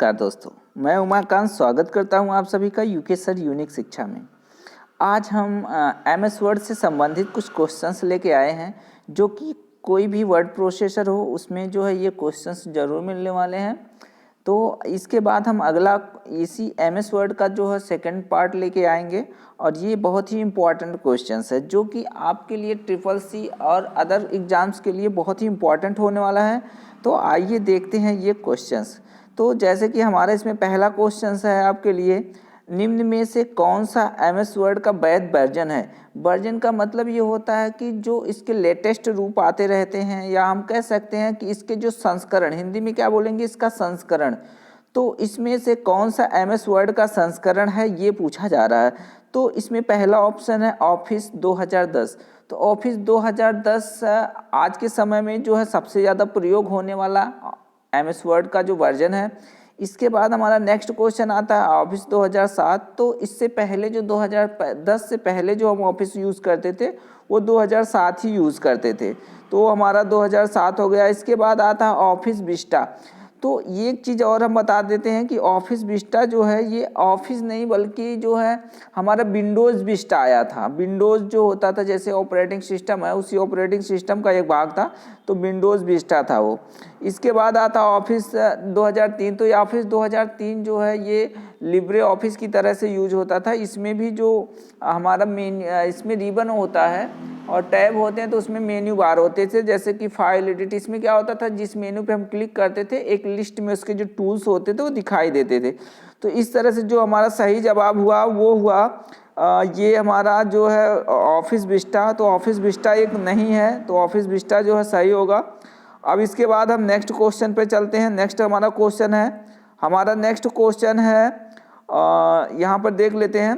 नमस्कार दोस्तों, मैं उमाकांत स्वागत करता हूं आप सभी का यूके सर यूनिक शिक्षा में। आज हम एमएस वर्ड से संबंधित कुछ क्वेश्चंस लेके आए हैं, जो कि कोई भी वर्ड प्रोसेसर हो उसमें जो है ये क्वेश्चंस जरूर मिलने वाले हैं। तो इसके बाद हम अगला इसी एमएस वर्ड का जो है सेकंड पार्ट लेके आएंगे, और ये बहुत ही इम्पॉर्टेंट क्वेश्चंस है जो कि आपके लिए ट्रिपल सी और अदर एग्जाम्स के लिए बहुत ही इम्पॉर्टेंट होने वाला है। तो आइए देखते हैं ये क्वेश्चंस। तो जैसे कि हमारा इसमें पहला क्वेश्चन है आपके लिए, निम्न में से कौन सा एमएस वर्ड का वैध वर्जन है। वर्जन का मतलब ये होता है कि जो इसके लेटेस्ट रूप आते रहते हैं, या हम कह सकते हैं कि इसके जो संस्करण, हिंदी में क्या बोलेंगे, इसका संस्करण। तो इसमें से कौन सा एमएस वर्ड का संस्करण है ये पूछा जा रहा है। तो इसमें पहला ऑप्शन है ऑफिस 2010। तो ऑफिस 2010 आज के समय में जो है सबसे ज़्यादा प्रयोग होने वाला एमएस वर्ड का जो वर्जन है। इसके बाद हमारा नेक्स्ट क्वेश्चन आता है ऑफिस 2007। तो इससे पहले जो 2010 से पहले जो हम ऑफिस यूज़ करते थे वो 2007 ही यूज़ करते थे, तो हमारा 2007 हो गया। इसके बाद आता है ऑफिस विस्टा। तो ये एक चीज़ और हम बता देते हैं कि ऑफिस विस्टा जो है ये ऑफिस नहीं बल्कि जो है हमारा विंडोज़ विस्टा आया था। विंडोज़ जो होता था जैसे ऑपरेटिंग सिस्टम है, उसी ऑपरेटिंग सिस्टम का एक भाग था, तो विंडोज़ विस्टा था वो। इसके बाद आता ऑफिस 2003। तो ये ऑफिस 2003 जो है ये लिब्रे ऑफिस की तरह से यूज होता था। इसमें भी जो हमारा मेन इसमें रिबन होता है और टैब होते हैं, तो उसमें मेन्यू बार होते थे, जैसे कि फाइल एडिट। इसमें क्या होता था, जिस मेन्यू पे हम क्लिक करते थे एक लिस्ट में उसके जो टूल्स होते थे वो दिखाई देते थे। तो इस तरह से जो हमारा सही जवाब हुआ वो हुआ ये हमारा जो है ऑफिस विस्टा। तो ऑफिस विस्टा एक नहीं है, तो ऑफिस विस्टा जो है सही होगा। अब इसके बाद हम नेक्स्ट क्वेश्चन पे चलते हैं। नेक्स्ट हमारा क्वेश्चन है यहाँ पर देख लेते हैं।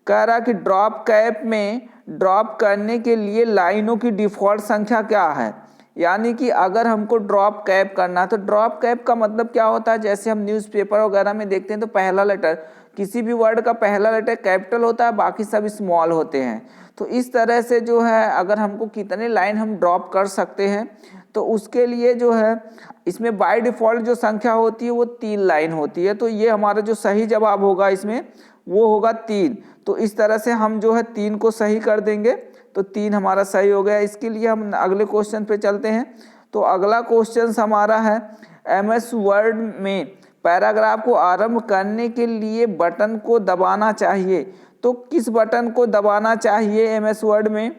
कह रहा कि ड्रॉप कैप में ड्रॉप करने के लिए लाइनों की डिफ़ॉल्ट संख्या क्या है। यानी कि अगर हमको ड्रॉप कैप करना है, तो ड्रॉप कैप का मतलब क्या होता है, जैसे हम न्यूज़पेपर वगैरह में देखते हैं तो पहला लेटर, किसी भी वर्ड का पहला लेटर कैपिटल होता है, बाकी सब स्मॉल होते हैं। तो इस तरह से जो है अगर हमको कितने लाइन हम ड्रॉप कर सकते हैं, तो उसके लिए जो है इसमें बाय डिफ़ॉल्ट जो संख्या होती है वो 3 लाइन होती है। तो ये हमारा जो सही जवाब होगा इसमें वो होगा 3। तो इस तरह से हम जो है 3 को सही कर देंगे, तो 3 हमारा सही हो गया। इसके लिए हम अगले क्वेश्चन पे चलते हैं। तो अगला क्वेश्चन हमारा है एमएस वर्ड में पैराग्राफ को आरंभ करने के लिए बटन को दबाना चाहिए। तो किस बटन को दबाना चाहिए एमएस वर्ड में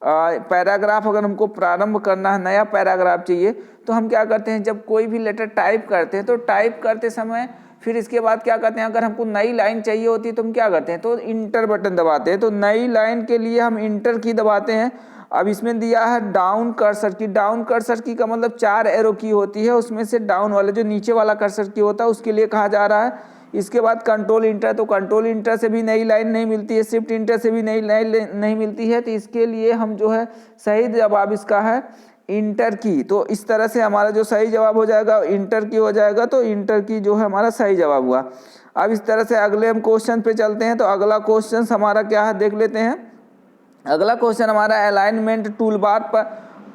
पैराग्राफ अगर हमको प्रारंभ करना है, नया पैराग्राफ चाहिए, तो हम क्या करते हैं, जब कोई भी लेटर टाइप करते हैं तो टाइप करते समय फिर इसके बाद क्या करते हैं, अगर हमको नई लाइन चाहिए होती है तो हम क्या करते हैं, तो इंटर बटन दबाते हैं। तो नई लाइन के लिए हम इंटर की दबाते हैं। अब इसमें दिया है डाउन कर्सर की। डाउन कर्सर की का मतलब 4 एरो की होती है, उसमें से डाउन वाला जो नीचे वाला कर्सर की होता है उसके लिए कहा जा रहा है। इसके बाद कंट्रोल इंटर। तो कंट्रोल इंटर से भी नई लाइन नहीं मिलती है, शिफ्ट इंटर से भी नई लाइन नहीं मिलती है। तो इसके लिए हम जो है सही जवाब इसका है इंटर की। तो इस तरह से हमारा जो सही जवाब हो जाएगा इंटर की हो जाएगा। तो इंटर की जो है हमारा सही जवाब हुआ। अब इस तरह से अगले हम क्वेश्चन पे चलते हैं। तो अगला क्वेश्चन हमारा क्या है देख लेते हैं। अगला क्वेश्चन हमारा अलाइनमेंट टूल बार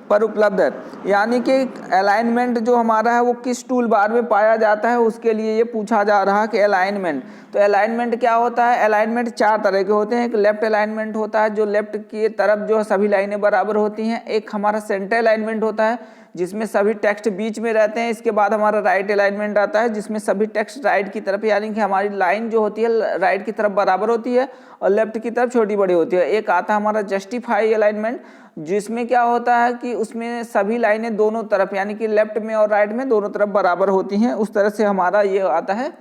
पर उपलब्ध है। यानी कि अलाइनमेंट जो हमारा है वो किस टूल बार में पाया जाता है, उसके लिए ये पूछा जा रहा है कि अलाइनमेंट। तो अलाइनमेंट क्या होता है, अलाइनमेंट 4 तरह के होते हैं। एक लेफ्ट अलाइनमेंट होता है, जो लेफ्ट की तरफ जो है सभी लाइनें बराबर होती हैं। एक हमारा सेंटर अलाइनमेंट होता है जिसमें सभी टेक्स्ट बीच में रहते हैं। इसके बाद हमारा राइट अलाइनमेंट आता है जिसमें सभी टेक्स्ट राइट की तरफ, यानी कि हमारी लाइन जो होती है राइट की तरफ बराबर होती है और लेफ्ट की तरफ छोटी बड़ी होती है। एक आता है हमारा जस्टिफाई अलाइनमेंट, जिसमें क्या होता है कि उसमें सभी लाइनें दोनों तरफ, यानी कि लेफ्ट में और राइट में दोनों तरफ बराबर होती हैं। उस तरह से हमारा ये आता है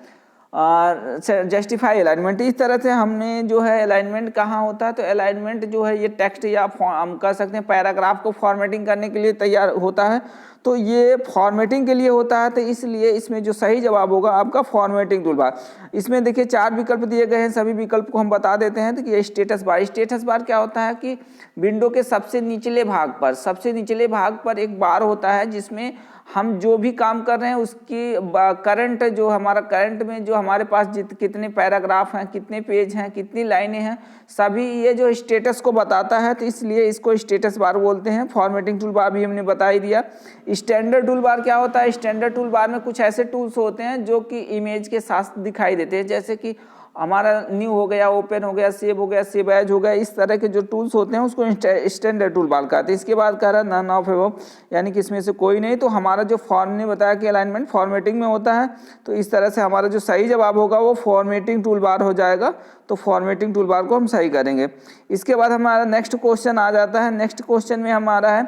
जस्टिफाई अलाइनमेंट। इस तरह से हमने जो है अलाइनमेंट कहाँ होता है, तो अलाइनमेंट जो है ये टेक्स्ट या हम कह सकते हैं पैराग्राफ को फॉर्मेटिंग करने के लिए तैयार होता है। तो ये फॉर्मेटिंग के लिए होता है, तो इसलिए इसमें जो सही जवाब होगा आपका फॉर्मेटिंग टूलबार। इसमें देखिए 4 विकल्प दिए गए हैं, सभी विकल्प को हम बता देते हैं। तो ये स्टेटस बार, स्टेटस बार क्या होता है कि विंडो के सबसे निचले भाग पर एक बार होता है जिसमें हम जो भी काम कर रहे हैं उसकी करंट, जो हमारा करंट में जो हमारे पास कितने पैराग्राफ हैं, कितने पेज हैं, कितनी लाइनें हैं, सभी ये जो स्टेटस को बताता है, तो इसलिए इसको स्टेटस बार बोलते हैं। फॉर्मेटिंग टूल बार भी हमने बता ही दिया। स्टैंडर्ड टूल बार क्या होता है? स्टैंडर्ड टूल बार में कुछ ऐसे टूल्स होते हैं जो कि इमेज के साथ दिखाई देते हैं, जैसे कि हमारा न्यू हो गया, ओपन हो गया, सेव हो गया, सेव एज हो गया, इस तरह के जो टूल्स होते हैं उसको स्टैंडर्ड टूल बार कहते हैं। इसके बाद कह रहा है नन ऑफ एबव, यानी कि इसमें से कोई नहीं। तो हमारा जो फॉर्म ने बताया कि अलाइनमेंट फॉर्मेटिंग में होता है, तो इस तरह से हमारा जो सही जवाब होगा वो फॉर्मेटिंग टूल बार हो जाएगा। तो फॉर्मेटिंग टूल बार को हम सही करेंगे। इसके बाद हमारा नेक्स्ट क्वेश्चन आ जाता है। नेक्स्ट क्वेश्चन में हमारा है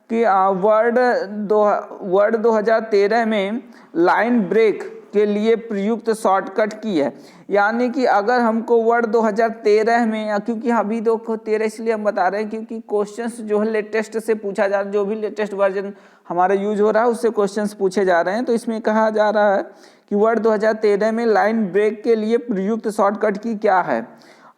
कि वर्ड 2013 में लाइन ब्रेक के लिए प्रयुक्त शॉर्टकट की है। यानी कि अगर हमको वर्ड 2013 में, क्योंकि अभी 2013 इसलिए हम बता रहे हैं क्योंकि क्वेश्चंस जो है लेटेस्ट से पूछा जा रहा है, जो भी लेटेस्ट वर्जन हमारा यूज हो रहा है उससे क्वेश्चंस पूछे जा रहे हैं। तो इसमें कहा जा रहा है कि वर्ड 2013 में लाइन ब्रेक के लिए प्रयुक्त शॉर्टकट की क्या है।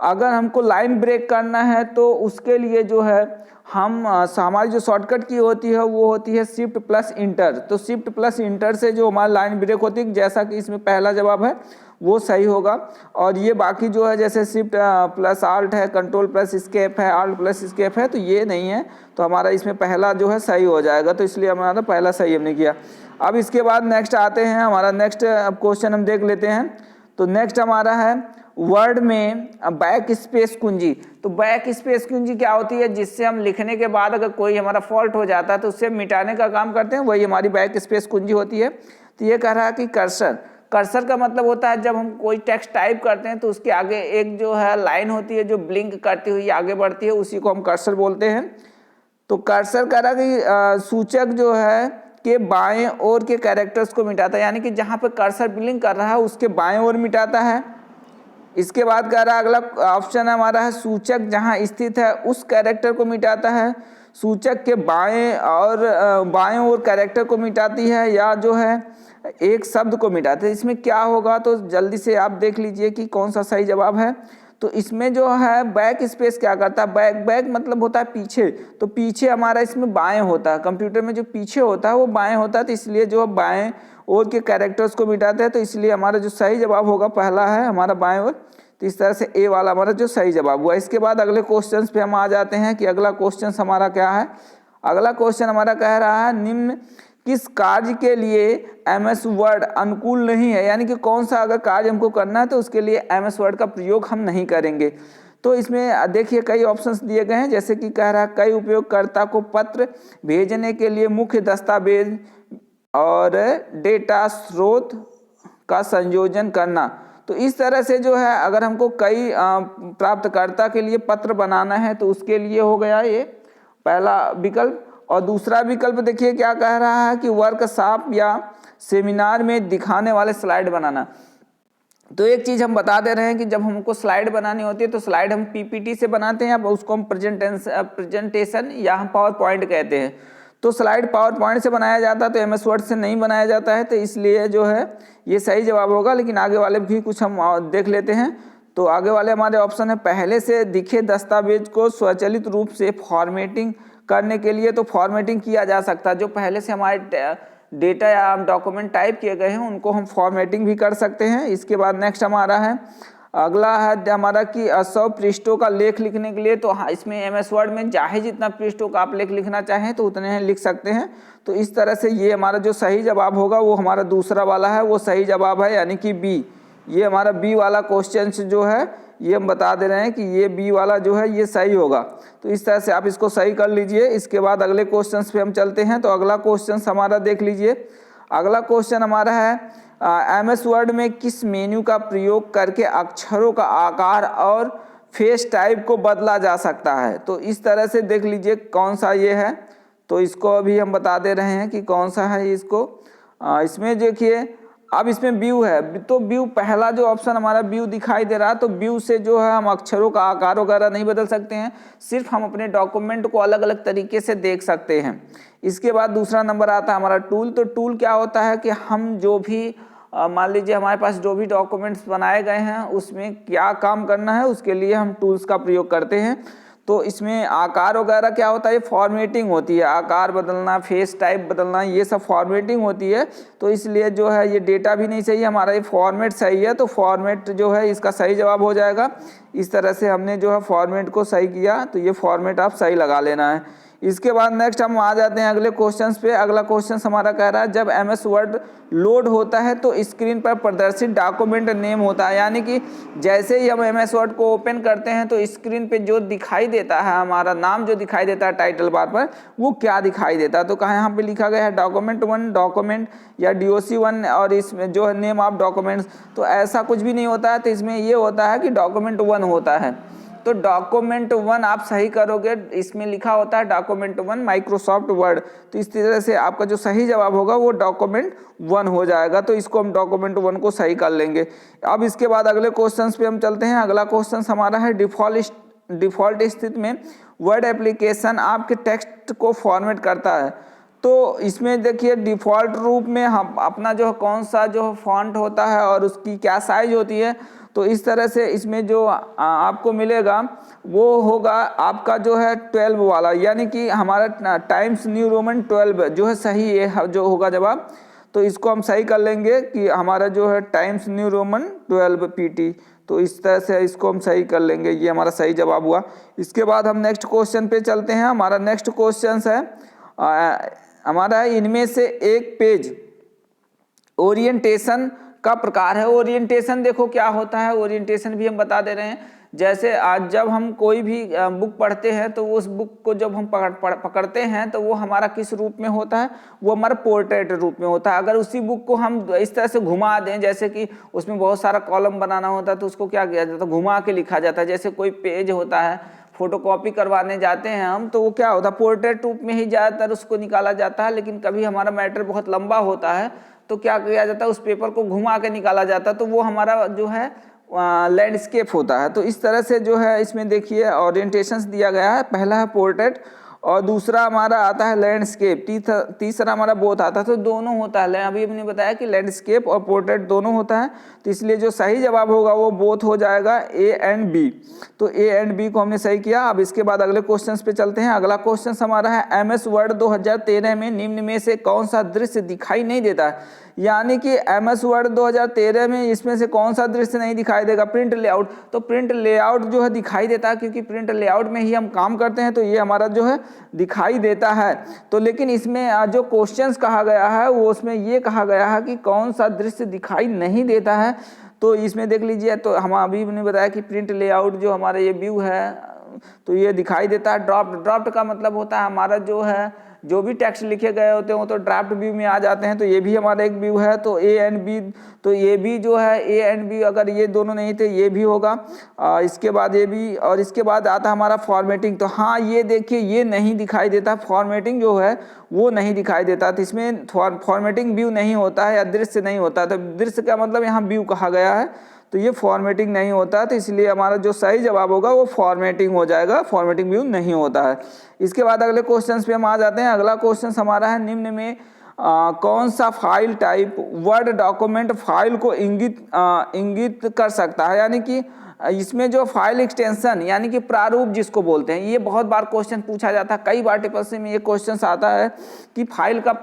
अगर हमको लाइन ब्रेक करना है तो उसके लिए जो है हमारी जो शॉर्टकट की होती है वो होती है शिफ्ट प्लस इंटर। तो शिफ्ट प्लस इंटर से जो हमारी लाइन ब्रेक होती है, जैसा कि इसमें पहला जवाब है वो सही होगा। और ये बाकी जो है जैसे शिफ्ट प्लस आल्ट है, कंट्रोल प्लस स्केप है, आल्ट प्लस स्केप है, तो ये नहीं है। तो हमारा इसमें पहला जो है सही हो जाएगा, तो इसलिए हमारा पहला सही हमने किया। अब इसके बाद नेक्स्ट आते हैं, हमारा नेक्स्ट क्वेश्चन हम देख लेते हैं। तो नेक्स्ट हमारा है वर्ड में बैक स्पेस कुंजी। तो बैक स्पेस कुंजी क्या होती है? जिससे हम लिखने के बाद अगर कोई हमारा फॉल्ट हो जाता है तो उससे मिटाने का काम करते हैं, वही हमारी बैक स्पेस कुंजी होती है। तो ये कह रहा है कि कर्सर, कर्सर का मतलब होता है जब हम कोई टेक्स्ट टाइप करते हैं तो उसके आगे एक जो है लाइन होती है जो ब्लिंक करती हुई आगे बढ़ती है, उसी को हम कर्सर बोलते हैं। तो कर्सर कह रहा है कि सूचक जो है के बाएं ओर के कैरेक्टर्स को मिटाता है, यानी कि जहाँ पे कर्सर ब्लिंक कर रहा है उसके बाएं ओर मिटाता है। इसके बाद कह रहा है अगला ऑप्शन हमारा है सूचक जहाँ स्थित है उस कैरेक्टर को मिटाता है, सूचक के बाएं ओर कैरेक्टर को मिटाती है, या जो है एक शब्द को मिटाते हैं। इसमें क्या होगा तो जल्दी से आप देख लीजिए कि कौन सा सही जवाब है। तो इसमें जो है बैक स्पेस क्या करता है? बैक मतलब होता है पीछे। तो पीछे हमारा इसमें बाएं होता है, कंप्यूटर में जो पीछे होता है वो बाएं होता है, तो इसलिए जो बाएं ओर के कैरेक्टर्स को मिटाते हैं। तो इसलिए हमारा जो सही जवाब होगा पहला है हमारा बाएं ओर। तो इस तरह से ए वाला हमारा जो सही जवाब हुआ। इसके बाद अगले क्वेश्चन पे हम आ जाते हैं कि अगला क्वेश्चन हमारा क्या है। अगला क्वेश्चन हमारा कह रहा है निम्न किस कार्य के लिए एमएस वर्ड अनुकूल नहीं है, यानी कि कौन सा अगर कार्य हमको करना है तो उसके लिए एमएस वर्ड का प्रयोग हम नहीं करेंगे। तो इसमें देखिए कई ऑप्शंस दिए गए हैं, जैसे कि कह रहा है कई उपयोगकर्ता को पत्र भेजने के लिए मुख्य दस्तावेज और डेटा स्रोत का संयोजन करना। तो इस तरह से जो है अगर हमको कई प्राप्तकर्ता के लिए पत्र बनाना है तो उसके लिए हो गया ये पहला विकल्प। और दूसरा विकल्प देखिए क्या कह रहा है कि वर्कशॉप या सेमिनार में दिखाने वाले स्लाइड बनाना। तो एक चीज़ हम बता दे रहे हैं कि जब हमको स्लाइड बनानी होती है तो स्लाइड हम पीपीटी से बनाते हैं या उसको हम प्रेजेंटेशन या हम पावर पॉइंट कहते हैं। तो स्लाइड पावर पॉइंट से बनाया जाता है, तो एमएस वर्ड से नहीं बनाया जाता है, तो इसलिए जो है ये सही जवाब होगा। लेकिन आगे वाले भी कुछ हम देख लेते हैं। तो आगे वाले हमारे ऑप्शन है पहले से दिखे दस्तावेज को स्वचालित रूप से फॉर्मेटिंग करने के लिए। तो फॉर्मेटिंग किया जा सकता है, जो पहले से हमारे डेटा या डॉक्यूमेंट टाइप किए गए हैं उनको हम फॉर्मेटिंग भी कर सकते हैं। इसके बाद नेक्स्ट हमारा है अगला है हमारा कि 100 पृष्ठों का लेख लिखने के लिए। तो इसमें एमएस वर्ड में चाहे जितना पृष्ठों का आप लेख लिखना चाहें तो उतने लिख सकते हैं। तो इस तरह से ये हमारा जो सही जवाब होगा वो हमारा दूसरा वाला है, वो सही जवाब है, यानी कि बी। ये हमारा बी वाला क्वेश्चन जो है ये हम बता दे रहे हैं कि ये बी वाला जो है ये सही होगा। तो इस तरह से आप इसको सही कर लीजिए। इसके बाद अगले क्वेश्चन पे हम चलते हैं। तो अगला क्वेश्चन हमारा देख लीजिए। अगला क्वेश्चन हमारा है एमएस वर्ड में किस मेन्यू का प्रयोग करके अक्षरों का आकार और फेस टाइप को बदला जा सकता है। तो इस तरह से देख लीजिए कौन सा ये है। तो इसको अभी हम बता दे रहे हैं कि कौन सा है इसको। इसमें देखिए अब इसमें व्यू है, तो व्यू पहला जो ऑप्शन हमारा व्यू दिखाई दे रहा है, तो व्यू से जो है हम अक्षरों का आकार वगैरह नहीं बदल सकते हैं, सिर्फ हम अपने डॉक्यूमेंट को अलग अलग तरीके से देख सकते हैं। इसके बाद दूसरा नंबर आता है हमारा टूल। तो टूल क्या होता है कि हम जो भी मान लीजिए हमारे पास जो भी डॉक्यूमेंट्स बनाए गए हैं उसमें क्या काम करना है उसके लिए हम टूल्स का प्रयोग करते हैं। तो इसमें आकार वगैरह क्या होता है, ये फॉर्मेटिंग होती है, आकार बदलना, फेस टाइप बदलना, ये सब फॉर्मेटिंग होती है। तो इसलिए जो है ये डेटा भी नहीं सही है हमारा, ये फॉर्मेट सही है। तो फॉर्मेट जो है इसका सही जवाब हो जाएगा। इस तरह से हमने जो है फॉर्मेट को सही किया, तो ये फॉर्मेट आप सही लगा लेना है। इसके बाद नेक्स्ट हम आ जाते हैं अगले क्वेश्चंस पे। अगला क्वेश्चन हमारा कह रहा है जब MS वर्ड लोड होता है तो स्क्रीन पर प्रदर्शित डॉक्यूमेंट नेम होता है, यानी कि जैसे ही हम MS वर्ड को ओपन करते हैं तो स्क्रीन पे जो दिखाई देता है, हमारा नाम जो दिखाई देता है टाइटल बार पर, वो क्या दिखाई देता है। तो कहाँ यहाँ पे लिखा गया है document1 डॉक्यूमेंट या DOC1 और इसमें जो है नेम ऑफ डॉक्यूमेंट्स, तो ऐसा कुछ भी नहीं होता है। तो इसमें ये होता है कि document1 होता है। तो document1 आप सही करोगे, इसमें लिखा होता है document1 माइक्रोसॉफ्ट वर्ड। तो इस तरह से आपका जो सही जवाब होगा वो document1 हो जाएगा। तो इसको हम document1 को सही कर लेंगे। अब इसके बाद अगले क्वेश्चन पे हम चलते हैं। अगला क्वेश्चन हमारा है डिफ़ॉल्ट स्थिति में वर्ड एप्लीकेशन आपके टेक्स्ट को फॉर्मेट करता है। तो इसमें देखिए डिफ़ॉल्ट रूप में हम अपना जो कौन सा जो फॉन्ट होता है और उसकी क्या साइज होती है, तो इस तरह से इसमें जो आपको मिलेगा वो होगा आपका जो है 12 वाला, यानी कि हमारा टाइम्स न्यू रोमन 12 जो है सही है जो होगा जवाब। तो इसको हम सही कर लेंगे कि हमारा जो है टाइम्स न्यू रोमन 12 PT। तो इस तरह से इसको हम सही कर लेंगे, ये हमारा सही जवाब हुआ। इसके बाद हम नेक्स्ट क्वेश्चन पे चलते हैं। हमारा नेक्स्ट क्वेश्चन है हमारा इनमें से एक पेज ओरिएंटेशन का प्रकार है। ओरिएंटेशन देखो क्या होता है, ओरिएंटेशन भी हम बता दे रहे हैं। जैसे आज जब हम कोई भी बुक पढ़ते हैं तो उस बुक को जब हम पकड़ते हैं तो वो हमारा किस रूप में होता है, वो हमारा पोर्ट्रेट रूप में होता है। अगर उसी बुक को हम इस तरह से घुमा दें, जैसे कि उसमें बहुत सारा कॉलम बनाना होता है, तो उसको क्या किया जाता है, घुमा के लिखा जाता है। जैसे कोई पेज होता है, फोटोकॉपी करवाने जाते हैं हम, तो वो क्या होता है, पोर्ट्रेट रूप में ही ज़्यादातर उसको निकाला जाता है। लेकिन कभी हमारा मैटर बहुत लंबा होता है तो क्या किया जाता है, उस पेपर को घुमा के निकाला जाता है, तो वो हमारा जो है लैंडस्केप होता है। तो इस तरह से जो है इसमें देखिए ओरिएंटेशंस दिया गया है। पहला है पोर्ट्रेट और दूसरा हमारा आता है लैंडस्केप, तीसरा हमारा बोथ आता है। तो दोनों होता है, अभी हमने बताया कि लैंडस्केप और पोर्ट्रेट दोनों होता है। तो इसलिए जो सही जवाब होगा वो बोथ हो जाएगा, A एंड B। तो A एंड B को हमने सही किया। अब इसके बाद अगले क्वेश्चन पे चलते हैं। अगला क्वेश्चन हमारा है MS वर्ड 2013 में निम्न में से कौन सा दृश्य दिखाई नहीं देता है। यानी कि MS वर्ड 2013 में इसमें से कौन सा दृश्य नहीं दिखाई देगा, प्रिंट लेआउट। तो प्रिंट लेआउट जो है दिखाई देता है, क्योंकि प्रिंट लेआउट में ही हम काम करते हैं, तो ये हमारा जो है दिखाई देता है। तो लेकिन इसमें जो क्वेश्चंस कहा गया है वो उसमें ये कहा गया है कि कौन सा दृश्य दिखाई नहीं देता है। तो इसमें देख लीजिए, तो हम अभी ने बताया कि प्रिंट लेआउट जो हमारा ये व्यू है तो ये दिखाई देता है। ड्राफ्ट का मतलब होता है हमारा जो है जो भी टेक्स्ट लिखे गए होते हैं वो तो ड्राफ्ट व्यू में आ जाते हैं। तो ये भी हमारा एक व्यू है। तो A एंड B, तो ये भी जो है A एंड B, अगर ये दोनों नहीं थे ये भी होगा। इसके बाद ये भी, और इसके बाद आता हमारा फॉर्मेटिंग। तो हाँ ये देखिए ये नहीं दिखाई देता, फॉर्मेटिंग जो है वो नहीं दिखाई देता। तो इसमें फॉर्मेटिंग व्यू नहीं होता है या दृश्य नहीं होता। तो दृश्य का मतलब यहाँ व्यू कहा गया है, तो ये फॉर्मेटिंग नहीं होता है। तो इसलिए हमारा जो सही जवाब होगा वो फॉर्मेटिंग हो जाएगा, फॉर्मेटिंग व्यू नहीं होता है। इसके बाद अगले क्वेश्चन पे हम आ जाते हैं। अगला क्वेश्चन हमारा है निम्न में कौन सा file type word document file को इंगित कर सकता है। यानी कि इसमें जो फाइल एक्सटेंशन यानी कि प्रारूप जिसको बोलते हैं, ये बहुत बार क्वेश्चन पूछा जाता है। कई बार टिप्पणी में ये क्वेश्चन आता है कि फाइल का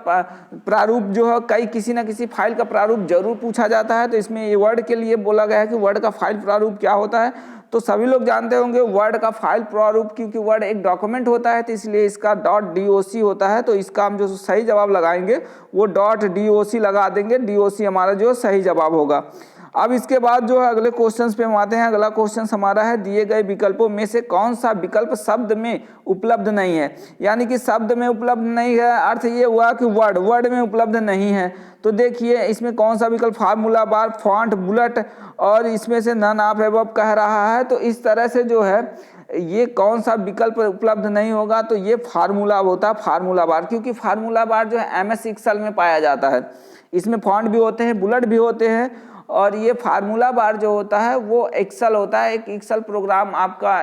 प्रारूप जो है किसी ना किसी फाइल का प्रारूप जरूर पूछा जाता है। तो इसमें ये वर्ड के लिए बोला गया है कि वर्ड का फाइल प्रारूप क्या होता है। तो सभी लोग जानते होंगे वर्ड का फाइल प्रारूप, क्योंकि वर्ड एक डॉक्यूमेंट होता है तो इसलिए इसका .doc होता है। तो इसका हम जो सही जवाब लगाएंगे वो .doc लगा देंगे। DOC हमारा जो सही जवाब होगा। अब इसके बाद जो है अगले क्वेश्चंस पे हम आते हैं। अगला क्वेश्चन हमारा है दिए गए विकल्पों में से कौन सा विकल्प शब्द में उपलब्ध नहीं है। यानी कि शब्द में उपलब्ध नहीं है, अर्थ ये हुआ कि वर्ड में उपलब्ध नहीं है। तो देखिए इसमें कौन सा विकल्प, फार्मूला बार, फॉन्ट, बुलेट, और इसमें से नन ऑफ अबव कह रहा है। तो इस तरह से जो है ये कौन सा विकल्प उपलब्ध नहीं होगा, तो ये फार्मूला होता है, फार्मूला बार। क्योंकि फार्मूला बार जो है MS एक्सेल में पाया जाता है। इसमें फॉन्ट भी होते हैं, बुलेट भी होते हैं, और ये फार्मूला बार जो होता है वो एक्सेल होता है। एक एक्सेल प्रोग्राम आपका,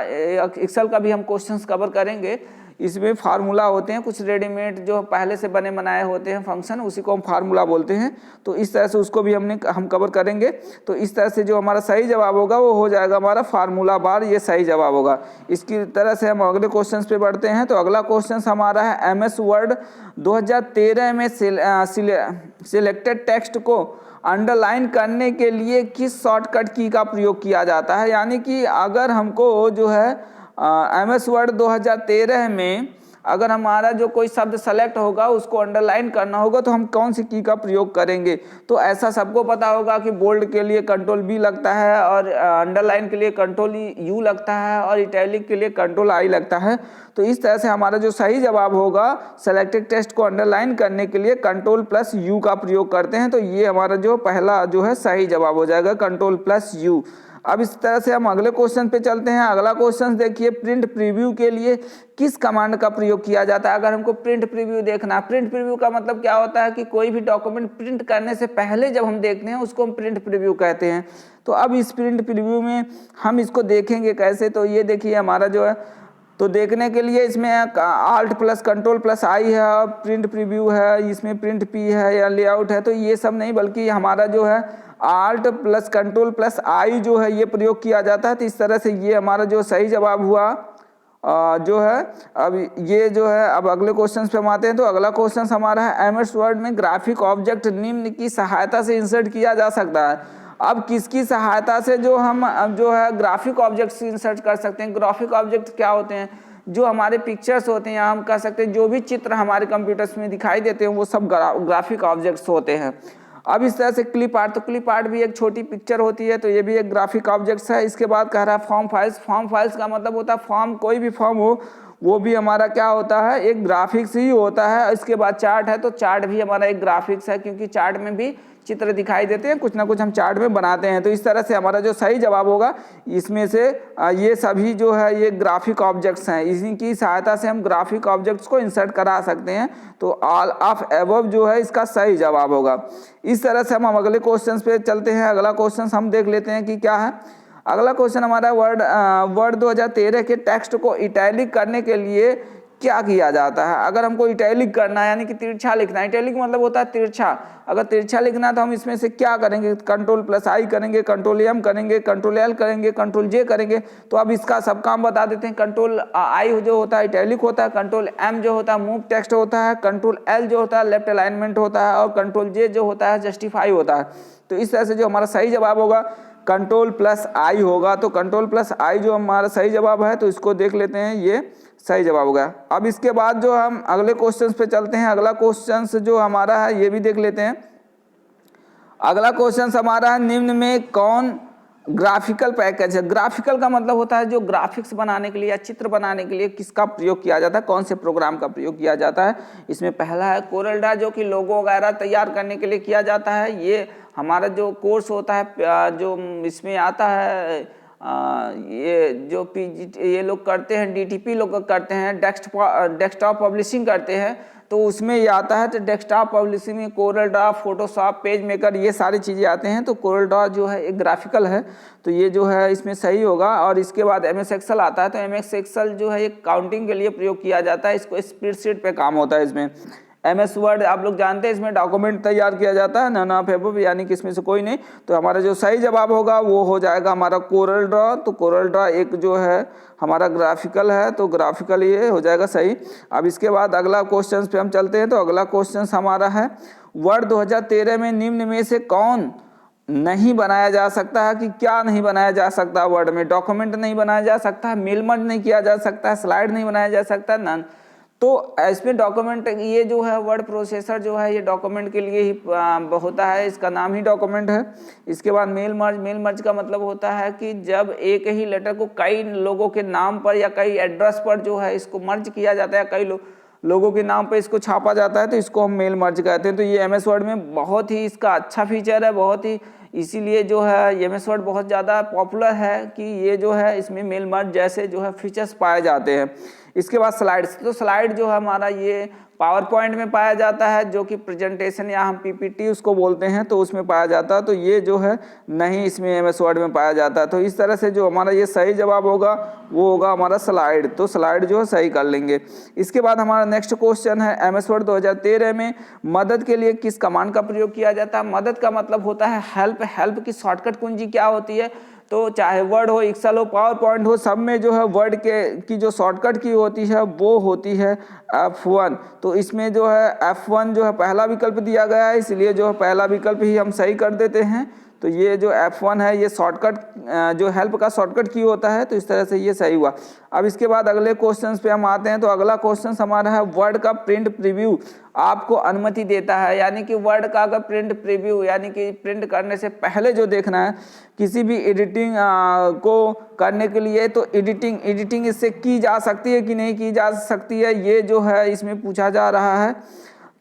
एक्सेल का भी हम क्वेश्चंस कवर करेंगे। इसमें फार्मूला होते हैं, कुछ रेडीमेड जो पहले से बने बनाए होते हैं फंक्शन, उसी को हम फार्मूला बोलते हैं। तो इस तरह से उसको भी हम कवर करेंगे। तो इस तरह से जो हमारा सही जवाब होगा वो हो जाएगा हमारा फार्मूला बार, ये सही जवाब होगा। इसकी तरह से हम अगले क्वेश्चन पे बढ़ते हैं। तो अगला क्वेश्चन हमारा है MS वर्ड 2013 में सिलेक्टेड टेक्स्ट को अंडरलाइन करने के लिए किस शॉर्टकट की का प्रयोग किया जाता है। यानी कि अगर हमको जो है MS वर्ड 2013 में अगर हमारा जो कोई शब्द सेलेक्ट होगा उसको अंडरलाइन करना होगा तो हम कौन सी की का प्रयोग करेंगे। तो ऐसा सबको पता होगा कि बोल्ड के लिए कंट्रोल B लगता है, और अंडरलाइन के लिए कंट्रोल U लगता है, और इटैलिक के लिए कंट्रोल I लगता है। तो इस तरह से हमारा जो सही जवाब होगा सेलेक्टेड टेक्स्ट को अंडरलाइन करने के लिए कंट्रोल प्लस U का प्रयोग करते हैं। तो ये हमारा जो पहला जो है सही जवाब हो जाएगा, कंट्रोल प्लस U। अब इस तरह से हम अगले क्वेश्चन पे चलते हैं। अगला क्वेश्चन देखिए, प्रिंट प्रीव्यू के लिए किस कमांड का प्रयोग किया जाता है। अगर हमको प्रिंट प्रीव्यू देखना है, प्रिंट प्रीव्यू का मतलब क्या होता है कि कोई भी डॉक्यूमेंट प्रिंट करने से पहले जब हम देखते हैं उसको हम प्रिंट प्रीव्यू कहते हैं। तो अब इस प्रिंट प्रीव्यू में हम इसको देखेंगे कैसे। तो ये देखिए हमारा जो है, तो देखने के लिए इसमें Alt plus control plus I है, प्रिंट प्रीव्यू है, इसमें प्रिंट P है या लेआउट है। तो ये सब नहीं, बल्कि हमारा जो है Alt plus control plus I जो है ये प्रयोग किया जाता है। तो इस तरह से ये हमारा जो सही जवाब हुआ जो है। अब ये जो है, अब अगले क्वेश्चन पे हम आते हैं। तो अगला क्वेश्चन हमारा है MS वर्ड में ग्राफिक ऑब्जेक्ट निम्न की सहायता से इंसर्ट किया जा सकता है। अब किसकी सहायता से जो हम जो है ग्राफिक ऑब्जेक्ट्स इंसर्ट कर सकते हैं। ग्राफिक ऑब्जेक्ट क्या होते हैं, जो हमारे पिक्चर्स होते हैं, हम कह सकते हैं जो भी चित्र हमारे कंप्यूटर्स में दिखाई देते हैं वो सब ग्राफिक ऑब्जेक्ट्स होते हैं। अब इस तरह से क्लिप आर्ट, तो क्लिप आर्ट भी एक छोटी पिक्चर होती है, तो ये भी एक ग्राफिक ऑब्जेक्ट्स है। इसके बाद कह रहा है फॉर्म फाइल्स। फॉर्म फाइल्स का मतलब होता है फॉर्म, कोई भी फॉर्म हो वो भी हमारा क्या होता है, एक ग्राफिक्स ही होता है। इसके बाद चार्ट है, तो चार्ट भी हमारा एक ग्राफिक्स है, क्योंकि चार्ट में भी चित्र दिखाई देते हैं, कुछ ना कुछ हम चार्ट में बनाते हैं। तो इस तरह से हमारा जो सही जवाब होगा इसमें से ये सभी जो है ये ग्राफिक ऑब्जेक्ट्स हैं। इसी की सहायता से हम ग्राफिक ऑब्जेक्ट्स को इंसर्ट करा सकते हैं। तो ऑल ऑफ एबव जो है इसका सही जवाब होगा। इस तरह से हम अगले क्वेश्चन पे चलते हैं। अगला क्वेश्चन हम देख लेते हैं कि क्या है। अगला क्वेश्चन हमारा वर्ड 2013 के टेक्स्ट को इटैलिक करने के लिए क्या किया जाता है। अगर हमको इटैलिक करना है यानी कि तिरछा लिखना है, इटैलिक मतलब होता है तिरछा। अगर तिरछा लिखना है तो हम इसमें से क्या करेंगे, कंट्रोल प्लस I करेंगे, कंट्रोल M करेंगे, कंट्रोल L करेंगे, कंट्रोल J करेंगे। तो अब इसका सब काम बता देते हैं। कंट्रोल I जो होता है इटैलिक होता है, कंट्रोल M जो होता है मूव टेक्स्ट होता है, कंट्रोल L जो होता है लेफ्ट अलाइनमेंट होता है, और कंट्रोल J जो होता है जस्टिफाई होता है। तो इस तरह से जो हमारा सही जवाब होगा कंट्रोल प्लस I होगा। तो कंट्रोल प्लस I जो हमारा सही जवाब है, तो इसको देख लेते हैं, ये सही जवाब होगा। अब इसके बाद जो हम अगले क्वेश्चन पे चलते हैं। अगला क्वेश्चन जो हमारा है ये भी देख लेते हैं। अगला क्वेश्चन हमारा है, निम्न में कौन ग्राफिकल पैकेज है। ग्राफिकल का मतलब होता है जो ग्राफिक्स बनाने के लिए या चित्र बनाने के लिए किसका प्रयोग किया जाता है, कौन से प्रोग्राम का प्रयोग किया जाता है। इसमें पहला है कोरल ड्रा, जो कि लोगो वगैरह तैयार करने के लिए किया जाता है। ये हमारा जो कोर्स होता है जो इसमें आता है, ये जो ये लोग करते हैं, DTP लोग करते हैं, डेस्कटॉप पब्लिशिंग करते हैं, तो उसमें ये आता है। तो डेस्कटॉप पब्लिशिंग में Corel Draw, Photoshop, page maker, ये सारी चीज़ें आते हैं। तो कोरल ड्रा जो है एक ग्राफिकल है, तो ये जो है इसमें सही होगा। और इसके बाद MS एक्सेल आता है। तो MS एक्सेल जो है एक काउंटिंग के लिए प्रयोग किया जाता है, इसको स्प्रेडशीट पे काम होता है। इसमें MS वर्ड आप लोग जानते हैं, इसमें डॉक्यूमेंट तैयार किया जाता है, नन ऑफ एबव यानी कि इसमें से कोई नहीं। तो हमारा जो सही जवाब होगा वो हो जाएगा हमारा कोरल ड्रा। तो कोरल ड्रा एक जो है हमारा ग्राफिकल है, तो ग्राफिकल ये हो जाएगा सही। अब इसके बाद अगला क्वेश्चन पे हम चलते हैं। तो अगला क्वेश्चन हमारा है, वर्ड 2013 में निम्न में से कौन नहीं बनाया जा सकता है। कि क्या नहीं बनाया जा सकता वर्ड में, डॉक्यूमेंट नहीं बनाया जा सकता है, मेल मर्ज नहीं किया जा सकता है, स्लाइड नहीं बनाया जा सकता, नन। तो इसमें डॉक्यूमेंट, ये जो है वर्ड प्रोसेसर जो है ये डॉक्यूमेंट के लिए ही होता है, इसका नाम ही डॉक्यूमेंट है। इसके बाद मेल मर्ज का मतलब होता है कि जब एक ही लेटर को कई लोगों के नाम पर या कई एड्रेस पर जो है इसको मर्ज किया जाता है, कई लोगों के नाम पे इसको छापा जाता है, तो इसको हम मेल मर्ज कहते हैं। तो ये MS वर्ड में बहुत ही इसका अच्छा फीचर है, बहुत ही, इसीलिए जो है MS वर्ड बहुत ज़्यादा पॉपुलर है कि ये जो है इसमें मेल मर्ज जैसे जो है फीचर्स पाए जाते हैं। इसके बाद स्लाइड्स, तो स्लाइड जो है हमारा ये पावर पॉइंट में पाया जाता है, जो कि प्रेजेंटेशन या हम पीपीटी उसको बोलते हैं, तो उसमें पाया जाता है। तो ये जो है नहीं इसमें एमएस वर्ड में पाया जाता है। तो इस तरह से जो हमारा ये सही जवाब होगा वो होगा हमारा स्लाइड। तो स्लाइड जो है सही कर लेंगे। इसके बाद हमारा नेक्स्ट क्वेश्चन है, एमएस वर्ड 2013 में मदद के लिए किस कमांड का प्रयोग किया जाता है। मदद का मतलब होता है हेल्प। हेल्प की शॉर्टकट कुंजी क्या होती है, तो चाहे वर्ड हो, एक्सेल हो, पावर पॉइंट हो, सब में जो है वर्ड की जो शॉर्टकट की होती है वो होती है F1। तो इसमें जो है F1 जो है पहला विकल्प दिया गया है, इसलिए जो है पहला विकल्प ही हम सही कर देते हैं। तो ये जो F1 है ये शॉर्टकट जो हेल्प का शॉर्टकट की होता है, तो इस तरह से ये सही हुआ। अब इसके बाद अगले क्वेश्चन पे हम आते हैं। तो अगला क्वेश्चन हमारा है, वर्ड का प्रिंट प्रीव्यू आपको अनुमति देता है। यानी कि वर्ड का अगर प्रिंट प्रीव्यू यानी कि प्रिंट करने से पहले जो देखना है किसी भी एडिटिंग को करने के लिए, तो एडिटिंग इससे की जा सकती है कि नहीं की जा सकती है, ये जो है इसमें पूछा जा रहा है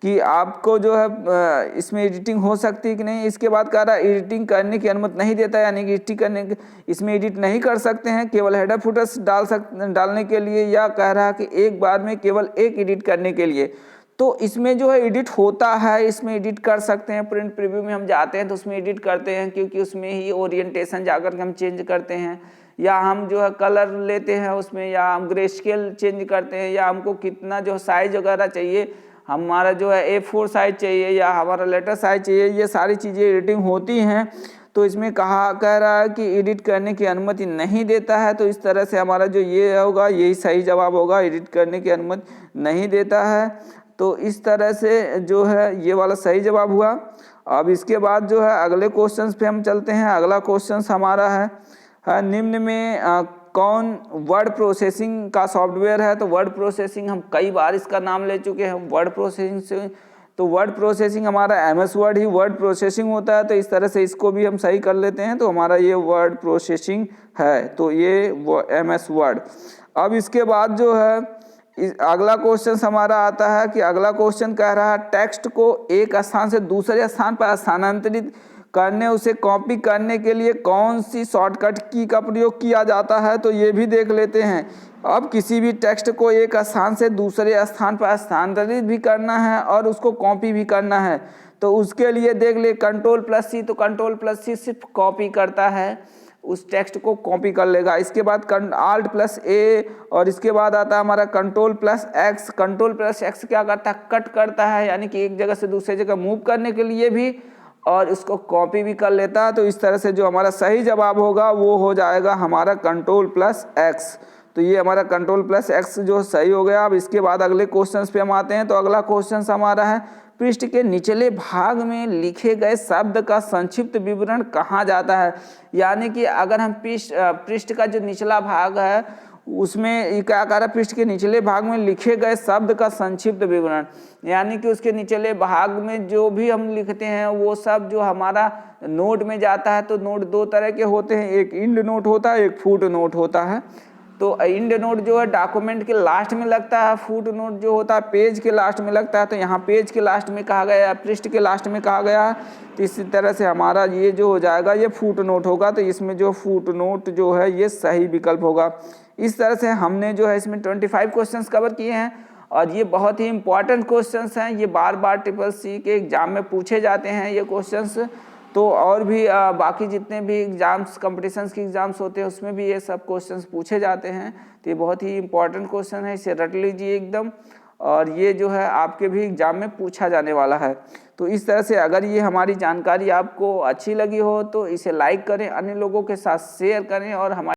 कि आपको जो है इसमें एडिटिंग हो सकती है कि नहीं। इसके बाद कह रहा है एडिटिंग करने की अनुमति नहीं देता है, यानी कि एडिटिंग करने इसमें एडिट नहीं कर सकते हैं, केवल हेडर फुटर्स डालने के लिए, या कह रहा है कि एक बार में केवल एक एडिट करने के लिए। तो इसमें जो है एडिट होता है, इसमें एडिट कर सकते हैं। प्रिंट प्रीव्यू में हम जाते हैं तो उसमें एडिट करते हैं, क्योंकि उसमें ही ओरिएंटेशन जाकर के हम चेंज करते हैं, या हम जो है कलर लेते हैं उसमें, या हम ग्रे स्केल चेंज करते हैं, या हमको कितना जो साइज वगैरह चाहिए, हमारा जो है A4 साइज चाहिए या हमारा लेटर साइज चाहिए, ये सारी चीज़ें एडिटिंग होती हैं। तो इसमें कह रहा है कि एडिट करने की अनुमति नहीं देता है। तो इस तरह से हमारा जो ये होगा यही सही जवाब होगा, एडिट करने की अनुमति नहीं देता है। तो इस तरह से जो है ये वाला सही जवाब हुआ। अब इसके बाद जो है अगले क्वेश्चन पे हम चलते हैं। अगला क्वेश्चन हमारा है निम्न में कौन वर्ड प्रोसेसिंग का सॉफ्टवेयर है। तो वर्ड प्रोसेसिंग हम कई बार इसका नाम ले चुके हैं, वर्ड प्रोसेसिंग से। तो वर्ड प्रोसेसिंग हमारा एमएस वर्ड ही वर्ड प्रोसेसिंग होता है। तो इस तरह से इसको भी हम सही कर लेते हैं। तो हमारा ये वर्ड प्रोसेसिंग है, तो ये एमएस वर्ड। अब इसके बाद जो है अगला क्वेश्चन हमारा आता है कि अगला क्वेश्चन कह रहा है टेक्स्ट को एक स्थान से दूसरे स्थान पर स्थानांतरित करने, उसे कॉपी करने के लिए कौन सी शॉर्टकट की का प्रयोग किया जाता है। तो ये भी देख लेते हैं। अब किसी भी टेक्स्ट को एक स्थान से दूसरे स्थान पर स्थानांतरित भी करना है और उसको कॉपी भी करना है, तो उसके लिए देख ले Ctrl+C। तो Ctrl+C सिर्फ कॉपी करता है, उस टेक्स्ट को कॉपी कर लेगा। इसके बाद Alt+A और इसके बाद आता है हमारा Ctrl+X। Ctrl+X क्या करता है, कट करता है, यानी कि एक जगह से दूसरी जगह मूव करने के लिए भी, और इसको कॉपी भी कर लेता है। तो इस तरह से जो हमारा सही जवाब होगा वो हो जाएगा हमारा Ctrl+X। तो ये हमारा Ctrl+X जो सही हो गया। अब इसके बाद अगले क्वेश्चन पे हम आते हैं। तो अगला क्वेश्चन हमारा है पृष्ठ के निचले भाग में लिखे गए शब्द का संक्षिप्त विवरण कहाँ जाता है। यानी कि अगर हम पृष्ठ का जो निचला भाग है उसमें क्या कर रहा है, पृष्ठ के निचले भाग में लिखे गए शब्द का संक्षिप्त विवरण, यानी कि उसके निचले भाग में जो भी हम लिखते हैं वो सब जो हमारा नोट में जाता है। तो नोट दो तरह के होते हैं, एक इंड नोट होता है, एक फुट नोट होता है। तो इंड नोट जो है डॉक्यूमेंट के लास्ट में लगता है, फुट नोट जो होता है पेज के लास्ट में लगता है। तो यहाँ पेज के लास्ट में कहा गया है, पृष्ठ के लास्ट में कहा गया है। तो इसी तरह से हमारा ये जो हो जाएगा ये फुट नोट होगा। तो इसमें जो फुट नोट जो है ये सही विकल्प होगा। इस तरह से हमने जो है इसमें 25 क्वेश्चंस कवर किए हैं, और ये बहुत ही इंपॉर्टेंट क्वेश्चंस हैं। ये बार बार SSC के एग्जाम में पूछे जाते हैं ये क्वेश्चंस। तो और भी बाकी जितने भी एग्जाम्स कॉम्पिटिशन्स के एग्जाम्स होते हैं उसमें भी ये सब क्वेश्चंस पूछे जाते हैं। तो ये बहुत ही इंपॉर्टेंट क्वेश्चन है, इसे रट लीजिए एकदम, और ये जो है आपके भी एग्जाम में पूछा जाने वाला है। तो इस तरह से अगर ये हमारी जानकारी आपको अच्छी लगी हो तो इसे लाइक करें, अन्य लोगों के साथ शेयर करें, और हमारे